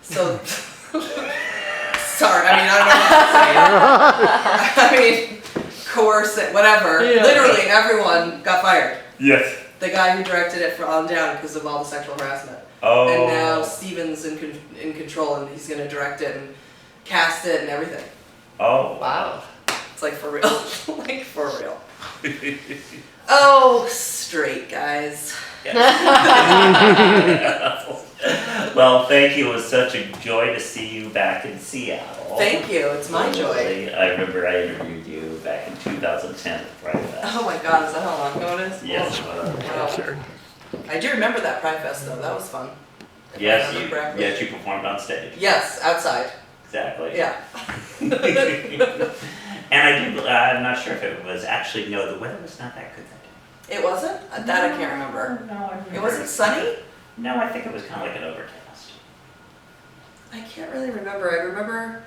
So, sorry, I mean, I don't know what to say. I mean, coerce it, whatever. Yeah. Literally, everyone got fired. Yes. The guy who directed it on down because of all the sexual harassment. Oh. And now Steven's in control, and he's going to direct it and cast it and everything. Oh. Wow. It's like for real. Like for real. Oh, straight guys. Well, thank you. It was such a joy to see you back in Seattle. Thank you. It's my joy. I remember I interviewed you back in 2010 at Pride Fest. Oh my God, is that how long ago it is? Yes. Wow. I do remember that Pride Fest though. That was fun. If I Yes, remember correctly. you performed on stage. Yes, outside. Exactly. Yeah. And I'm not sure if it was actually, no, the weather was not that good that day. It wasn't? That I can't remember. No, I remember. It wasn't sunny? No, I think it was kind of like an overcast. I can't really remember. I rember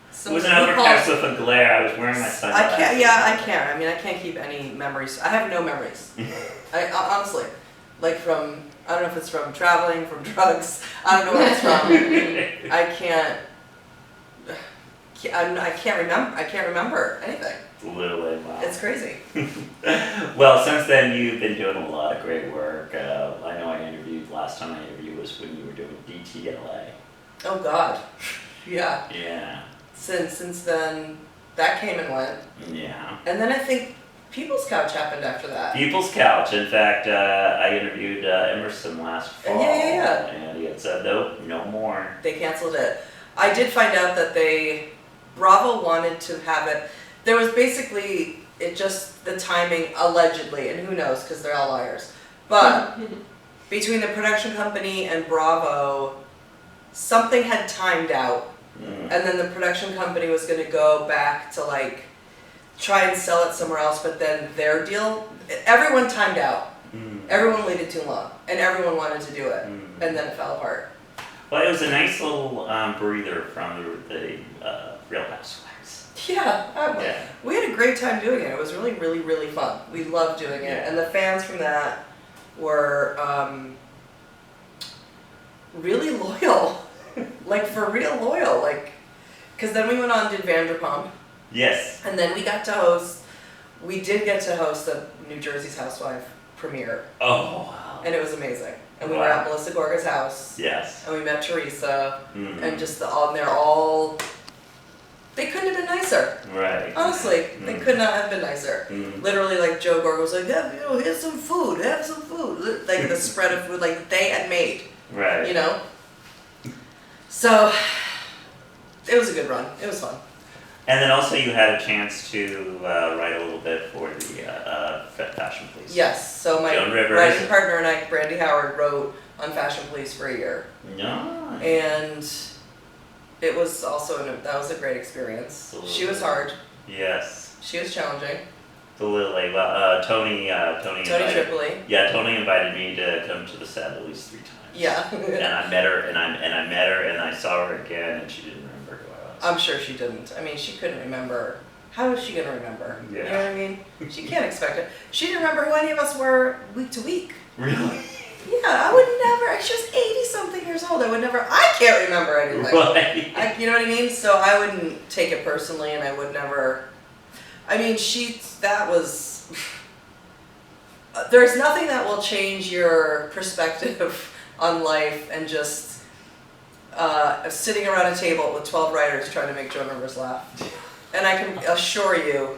It some was an overcast with a glare. I was wearing my sunglasses. I can't. I mean, I can't keep any memories. I have no memories. I honestly, like from, I don't know if it's from traveling, from drugs. I don't know what it's from. I can't remember. I can't remember anything. Literally, wow. It's crazy. Well, since then you've been doing a lot of great work. I know last time I interviewed was when you were doing DTLA. Oh God. Yeah. Yeah. Since then, that came and went. Yeah. And then I think People's Couch happened after that. People's Couch. In fact, I interviewed Emerson last fall. Yeah. And he had said, nope, no more. They canceled it. I did find out that Bravo wanted to have it. There was basically, the timing, allegedly, and who knows, because they're all liars. But between the production company and Bravo, something had timed out. And then the production company was going to go back to try and sell it somewhere else, but then their deal, everyone timed out. Everyone waited too long, and everyone wanted to do it, and then it fell apart. Well, it was a nice little breather from the Real Housewives. Yeah, we had a great time doing it. It was really, really, really fun. We loved doing it, Yeah. and the fans from that were really loyal, for real loyal, because then we went on and did Vanderpump. Yes. And then we did get to host the New Jersey's Housewife premiere. Oh, wow. And it was amazing. And we were at Melissa Gorga's house. Yes. And we met Teresa. And just they couldn't have been nicer. Right. Honestly, they could not have been nicer. Literally, Joe Gorga was like, here's some food, have some food. The spread of food, they had made. Right. So, it was a good run. It was fun. And then also you had a chance to write a little bit for the Fashion Police. Yes, so my Joan Rivers. writing partner and I, Brandy Howard, wrote on Fashion Police for a year. Nice. And it was that was a great experience. Absolutely. She was hard. Yes. She was challenging. Absolutely. Tony Tripoli. Yeah, Tony invited me to come to the set at least 3 times. Yeah. And I met her, and I saw her again, and she didn't remember who I was. I'm sure she didn't. I mean, she couldn't remember. How is she going to remember? Yeah. You know what I mean? She can't expect it. She didn't remember who any of us were week to week. Really? Yeah, I would never. She was 80-something years old. I can't remember anything. Right. You know what I mean? So I wouldn't take it personally, and I would never. I mean, there's nothing that will change your perspective on life and just sitting around a table with 12 writers trying to make Joan Rivers laugh. And I can assure you,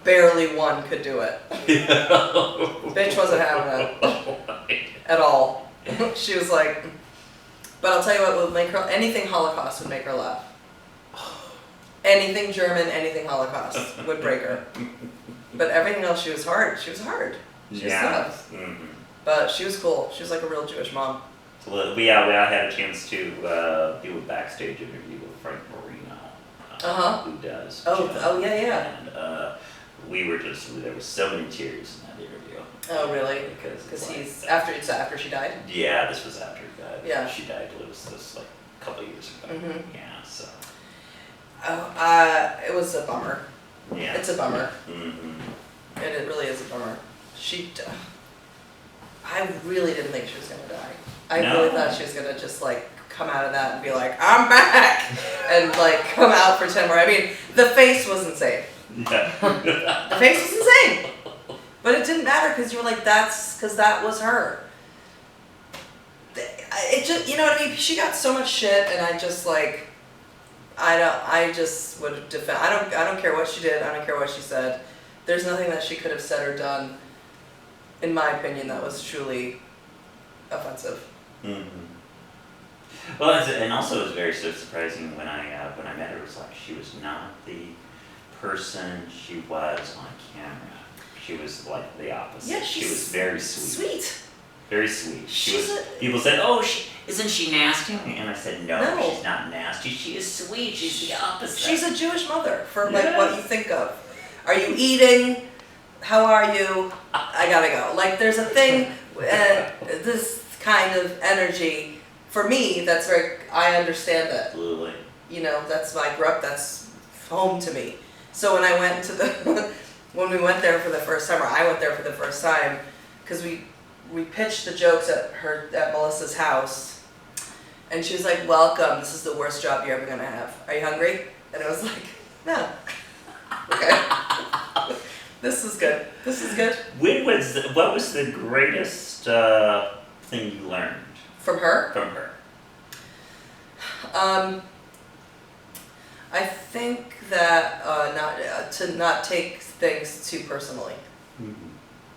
barely one could do it. Bitch wasn't having it at all. She was like, but I'll tell you what would make her, anything Holocaust would make her laugh. Anything German, anything Holocaust would break her. But everything else, she was hard. She was hard. She was tough. But she was cool. She was like a real Jewish mom. So we had a chance to do a backstage interview with Frank Marino, who does. Oh yeah. And there was so many tears in that interview. Oh really? Because it's after she died. Yeah, this was after he died. Yeah. She died. It was this a couple of years ago. Yeah. So. It was a bummer. Yeah. It's a bummer. And it really is a bummer. I really didn't think she was gonna die. I really thought she was gonna just come out of that and be like, I'm back, and like come out for 10 more. I mean, the face was insane. Yeah. The face was insane. But it didn't matter because you were like, because that was her. It just, you know what I mean? She got so much shit, and I just like, I just would defend. I don't care what she did. I don't care what she said. There's nothing that she could have said or done, in my opinion, that was truly offensive. Mm-hmm. Well, and also it was very surprising when I met her. It was like she was not the person she was on camera. She was like the opposite. Yeah, she was very sweet. Sweet. Very sweet. People said, "Oh, isn't she nasty?" And I said, no, she's not nasty. She is sweet. She's the opposite. She's a Jewish mother for like what you think of. Are you eating? How are you? I gotta go. Like there's a thing, this kind of energy for me. That's very. I understand that. Absolutely. You know, that's I grew up. That's home to me. So when I went to when we went there for the first time, or I went there for the first time, because we pitched the jokes at Melissa's house, and she was like, "Welcome. This is the worst job you're ever gonna have. Are you hungry?" And I was like, "No." Okay. This is good. This is good. What was the greatest thing you learned From her? from her? I think that to not take things too personally. Mm-hmm.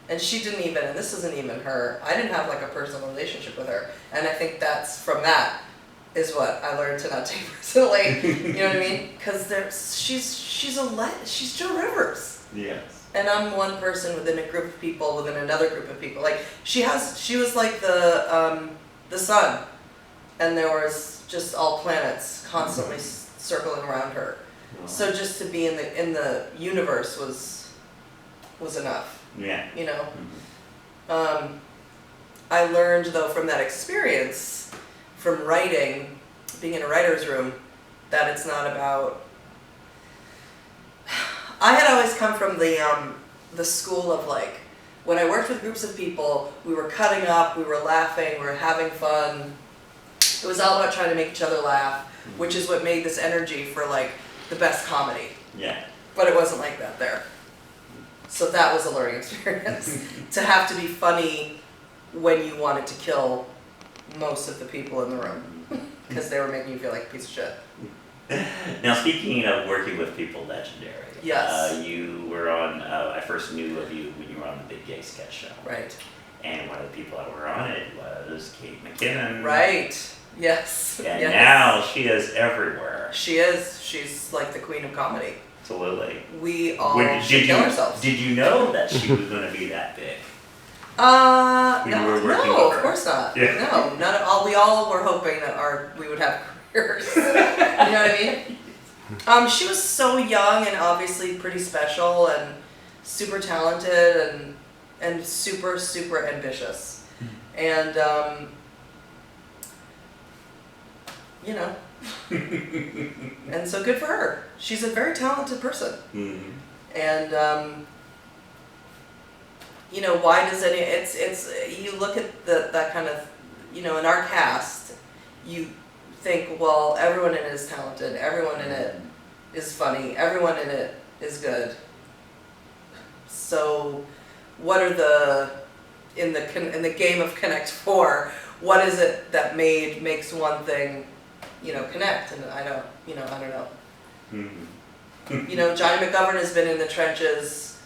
And she didn't even, and this isn't even her, I didn't have like a personal relationship with her. And I think that's, from that, is what I learned to not take personally. You know what I mean? Because she's Joe Rivers. Yes. And I'm one person within a group of people, within another group of people. Like, she was like the sun. And there was just all planets constantly circling around her. Wow. So just to be in the universe was enough. Yeah. You know. Mm-hmm. I learned though from that experience, from writing, being in a writer's room, that it's not about. I had always come from the school of like, when I worked with groups of people, we were cutting up, we were laughing, we were having fun. It was all about trying to make each other laugh, which is what made this energy for like the best comedy. Yeah. But it wasn't like that there. So that was a learning experience. To have to be funny when you wanted to kill most of the people in the room. Because they were making you feel like a piece of shit. Now, speaking of working with people legendary, Yes. You were on, I first knew of you when you were on the Big Gay Sketch Show. Right. And one of the people that were on it was Kate McKinnon. Right. Yes. And yes. now she is everywhere. She is. She's like the queen of comedy. Absolutely. We all should kill ourselves. Did you know that she was going to be that big? When you were working no, with her? of course not. Yeah. No, not at all. We all were hoping that we would have careers. You know what I mean? She was so young and obviously pretty special and super talented and super, super ambitious. And, you know, and so good for her. She's a very talented person. Mm-hmm. And, you know, why does it's, you look at that kind of, you know, in our cast, you think, well, everyone in it is talented, everyone in it is funny, everyone in it is good. So, what are in the game of Connect 4, what is it that makes one thing, you know, connect? And I don't know. Mm-hmm. You know, Johnny McGovern has been in the trenches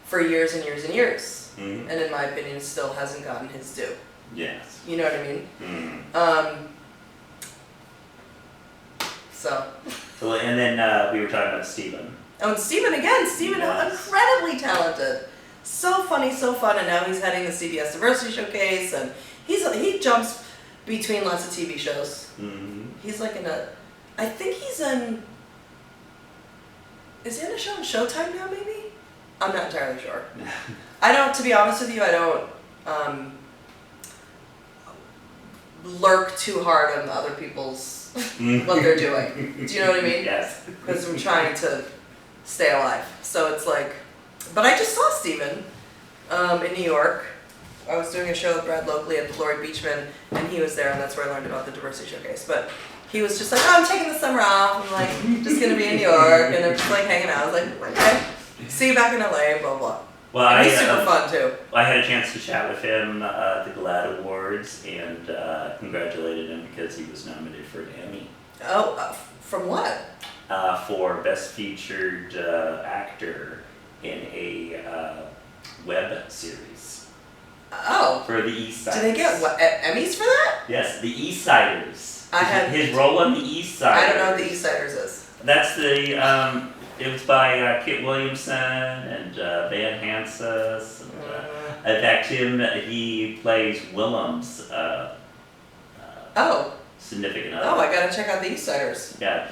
for years and years and years. Mm-hmm. And in my opinion, still hasn't gotten his due. Yes. You know what I mean? Mm-hmm. So, and then we were talking about Stephen. Oh, and Stephen again. Stephen, Yes. incredibly talented. So funny, so fun. And now he's heading the CBS Diversity Showcase. And he jumps between lots of TV shows. Mm-hmm. He's like I think he's in, is he in a show on Showtime now, maybe? I'm not entirely sure. To be honest with you, I don't lurk too hard on other people's, what they're doing. Do you know what I mean? Yes. Because I'm trying to stay alive. So it's like, but I just saw Steven in New York, I was doing a show with Brad locally at the Lori Beachman, and he was there, and that's where I learned about the diversity showcase. But he was just like, oh, I'm taking the summer off. I'm like, just gonna be in New York, and I'm just like hanging out. I was like, okay, see you back in LA, blah blah. Well, And he's super fun too. I had a chance to chat with him at the GLAAD Awards and congratulated him because he was nominated for an Emmy. Oh, from what? For Best Featured Actor in a web series. Oh. For the East Siders. Did they get what, Emmys for that? Yes, the East Siders. I had his role on the East Siders. I don't know what the East Siders is. That's the it was by Kit Williamson and Van Hansis. And, in fact, he plays Willem's significant other. Oh, I gotta check out the East Siders. Yeah,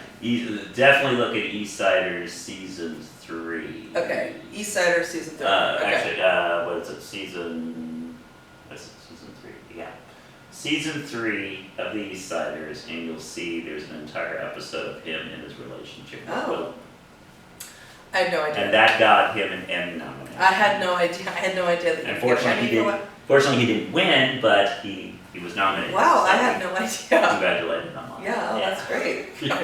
definitely look at East Siders season 3. Okay, East Siders season 3. Okay. Actually, what is it? Season 3. Yeah, season 3 of the East Siders, and you'll see there's an entire episode of him and his relationship with Will. I had no idea. And that got him an Emmy nomination. I had no idea that Unfortunately, he didn't win, but he was nominated. Wow, so I had no idea. Congratulated him on Yeah, that. That's great. I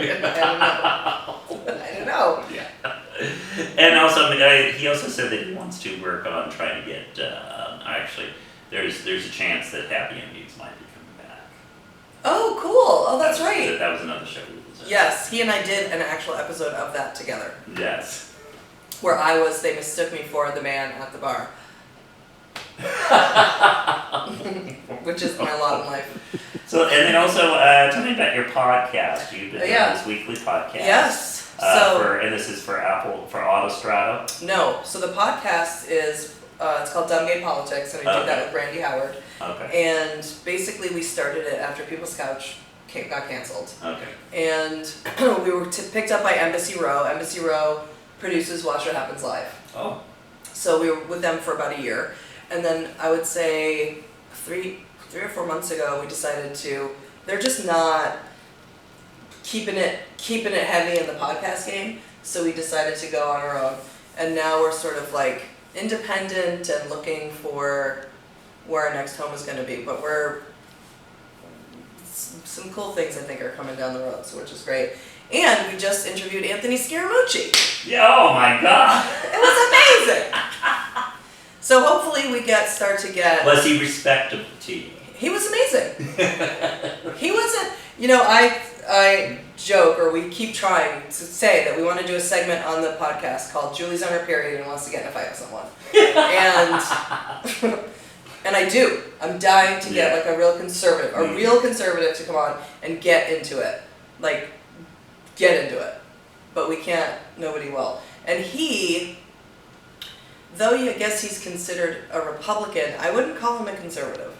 didn't know. Yeah. And also, he also said that he wants to work on trying to get. Actually, there's a chance that Happy Endings might be coming back. Oh, cool. Oh, that's right. That was another show. Yes, he and I did an actual episode of that together. Yes. Where they mistook me for the man at the bar. Which is my lot in life. So, and then also, tell me about your podcast. You've been doing this weekly podcast. Yes. And this is for Autostrato? No. So the podcast is, it's called Dumb Gay Politics, and I did that with Brandy Howard. Okay. And basically we started it after People's Couch got canceled. Okay. And we were picked up by Embassy Row. Embassy Row produces Watch What Happens Live. Oh. So we were with them for about a year. And then I would say 3 or 4 months ago, we decided they're just not keeping it heavy in the podcast game. So we decided to go on our own. And now we're sort of like independent and looking for where our next home is going to be. But some cool things I think are coming down the road, which is great. And we just interviewed Anthony Scaramucci. Yeah, oh my God. It was amazing. So hopefully we start to get. Was he respectable to you? He was amazing. He wasn't, I joke, or we keep trying to say that we want to do a segment on the podcast called Julie's on her period and wants to get in a fight with someone. And I do. I'm dying to get like a real conservative to come on and get into it. Like, get into it. But we can't, nobody will. And though I guess he's considered a Republican, I wouldn't call him a conservative.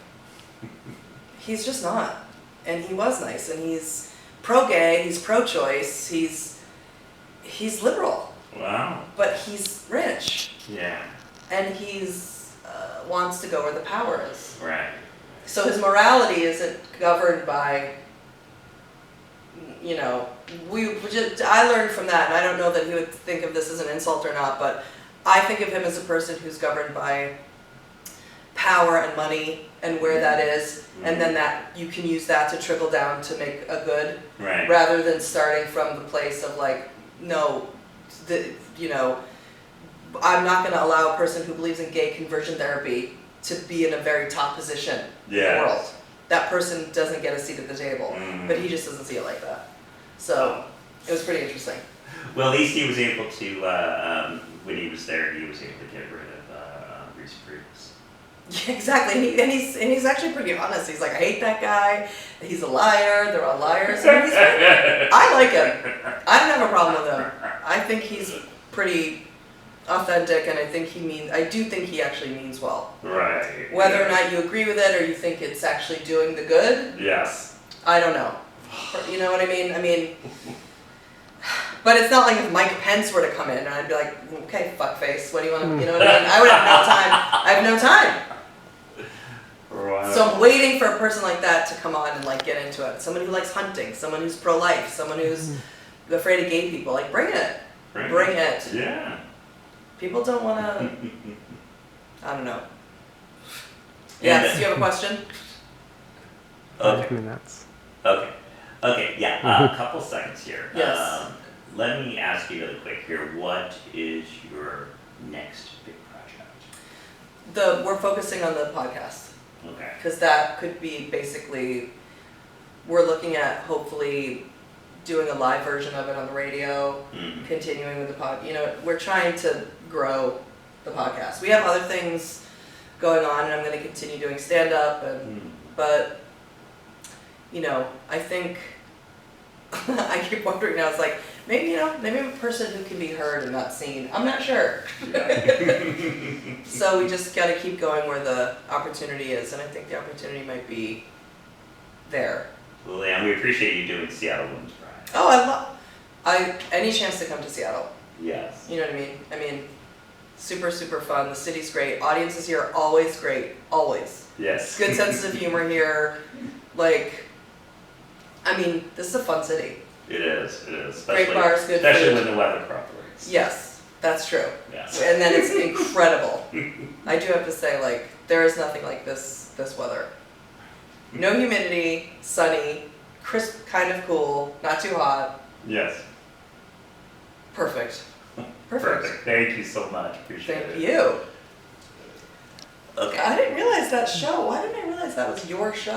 He's just not. And he was nice, and he's pro-gay, he's pro-choice, he's liberal. Wow. But he's rich. Yeah. And wants to go where the power is. Right. So his morality isn't governed by, I learned from that, and I don't know that he would think of this as an insult or not, but I think of him as a person who's governed by power and money and where that is, and then that you can use that to trickle down to make a good, right, rather than starting from the place of like, I'm not going to allow a person who believes in gay conversion therapy to be in a very top position in the world. That person doesn't get a seat at the table, but he just doesn't see it like that. So it was pretty interesting. Well, at least he was able to, when he was there, he was able to get rid of Reese Priebus. Yeah, exactly, and he's actually pretty honest. He's like, I hate that guy. He's a liar. They're all liars. I like him. I don't have a problem with him. I think he's pretty authentic, and I do think he actually means well. Right. Whether or not you agree with it or you think it's actually doing the good. Yes. I don't know. You know what I mean? But it's not like if Mike Pence were to come in and I'd be like, okay, fuckface, what do you want to, you know what I mean? I would have no time. I have no time. Right. So I'm waiting for a person like that to come on and like get into it. Someone who likes hunting, someone who's pro-life, someone who's afraid of gay people. Like, bring it. Bring it. Yeah. People don't want to, I don't know. Yes, you have a question? Okay. Minutes. Okay, yeah, a couple seconds here. Yes. Let me ask you really quick here, what is your next big project? We're focusing on the podcast, Okay. because that could be basically, we're looking at hopefully doing a live version of it on the radio, Mhm. continuing with the we're trying to grow the podcast. We have other things going on, and I'm gonna continue doing stand-up, but, I think, I keep wondering now, it's like, maybe I'm a person who can be heard and not seen. I'm not sure. So we just gotta keep going where the opportunity is, and I think the opportunity might be there. Well, yeah, we appreciate you doing Seattle Women's Pride. Oh, any chance to come to Seattle. Yes. You know what I mean? I mean, super, super fun. The city's great. Audiences here are always great. Always. Yes. Good sense of humor here. This is a fun city. It is. Great bars, good Especially food. when the weather cooperates. Yes, that's true. Yes. And then it's incredible. I do have to say, there is nothing like this weather. No humidity, sunny, crisp, kind of cool, not too hot. Yes. Perfect. Perfect. Thank you so much. Appreciate it. Thank you. Okay. I didn't realize that show. Why didn't I realize that was your show?